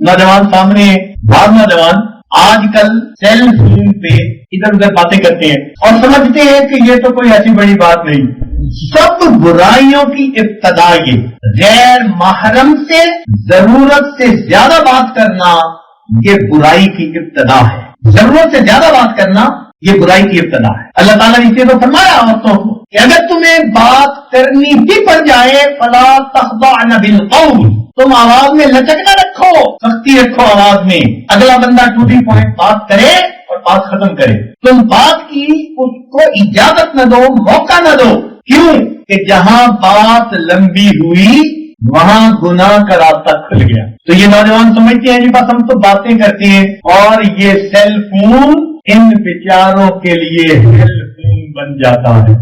नौजवान सामने, बाद नौजवान आजकल सेल फोन पे इधर उधर बातें करते हैं और समझते हैं कि ये तो कोई ऐसी बड़ी बात नहीं। सब बुराइयों की इब्तदा ये गैर महरम से जरूरत से ज्यादा बात करना, ये बुराई की इब्तदा है। जरूरत से ज्यादा बात करना ये बुराई की इब्तदा है। अल्लाह ताला ने इसे तो फरमाया औरतों को कि अगर तुम्हें बात करनी भी पड़ जाए फला तख़्ज़अन बिल क़ौल, तुम आवाज में लचक न रखो, सख्ती रखो आवाज में। अगला बंदा टू दी पॉइंट बात करे और बात खत्म करे, तुम बात की उसको इजाजत न दो, मौका न दो। क्यों कि जहां बात लंबी हुई वहां गुनाह का रास्ता खुल गया। तो ये नौजवान समझते हैं जी बस हम तो बातें करते हैं, और ये सेल फोन इन बेचारों के लिए हेल्पफुल बन जाता है।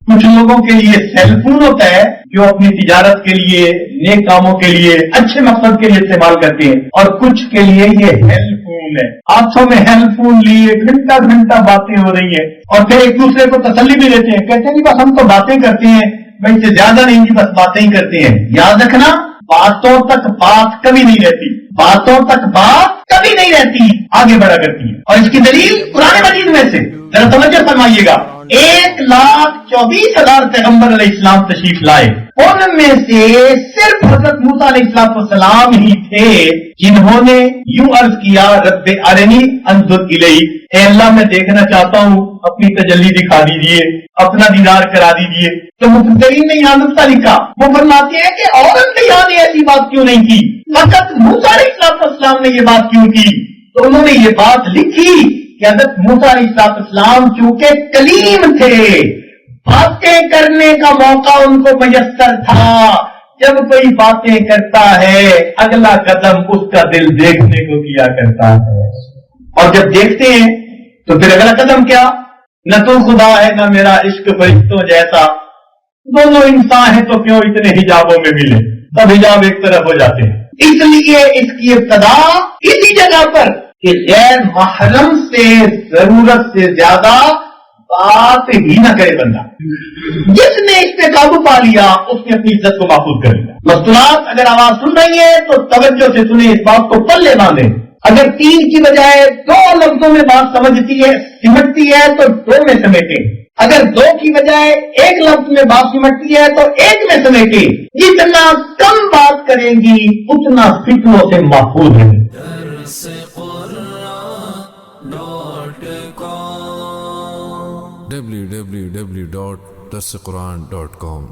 कुछ लोगों के लिए सेल फोन होता है जो अपनी तिजारत के लिए, नेक कामों के लिए, अच्छे मकसद के लिए इस्तेमाल करते हैं, और कुछ के लिए ये हेल्पफुल है। हाथों में हेल्पफुल लिए घंटा घंटा बातें हो रही है, और फिर एक दूसरे को तसल्ली भी देते हैं, कहते हैं कि बस हम तो बातें करते हैं, भाई इससे ज्यादा नहीं जी, बस बातें ही करते हैं। याद रखना, बातों तक बात कभी नहीं रहती, बातों तक बात कभी नहीं रहती, आगे बढ़ा करती है। और इसकी दलील कुरान मजीद में से जरा तवज्जो फरमाइएगा। 1,24,000 पैगंबर अलैहिस्सलाम तशरीफ लाए, उनमें से सिर्फ हजरत मूसा अलैहिस्सलाम ही थे जिन्होंने यूं अर्ज किया रब्बे अरनी अंजुर इलैक, ए अल्लाह मैं देखना चाहता हूँ, अपनी तजल्ली दिखा दीजिए, अपना दीदार करा दीजिए। तो मुफस्सिरीन ने यहाँ नुक्ता लिखा, वो फरमाते हैं कि और अंबिया ने ऐसी बात क्यों नहीं की, फकत मूसा अलैहिस्सलाम ने ये बात क्यों की। तो उन्होंने ये बात लिखी कि हज़रत मूसा अलैहिस्सलाम चूंकि कलीम थे, बातें करने का मौका उनको मयस्सर था। जब कोई बातें करता है अगला कदम उसका दिल देखने को किया करता है, और जब देखते हैं तो फिर अगला कदम क्या, न तो खुदा है न मेरा इश्क फरिश्तों जैसा, दोनों इंसान है तो क्यों इतने हिजाबों में मिले, सब हिजाब एक तरफ हो जाते हैं। इसलिए इसकी इब्तदा इसी जगह पर कि गैर महरम से जरूरत से ज्यादा बात ही न करे बंदा। जिसने इस पे काबू पा लिया उसने अपनी इज्जत को महफूज कर लिया। मस्तूरात अगर आवाज सुन रही है तो तवज्जो से सुने, इस बात को पल्ले बांधे। अगर 3 की बजाय 2 लफ्जों में बात समझती है, सिमटती है तो 2 में समेटे। अगर 2 की बजाय 1 लफ्ज में बात सिमटती है तो 1 में समेटे। जितना कम बात करेंगी उतना फितनों से महफूज है। www.darsequran.com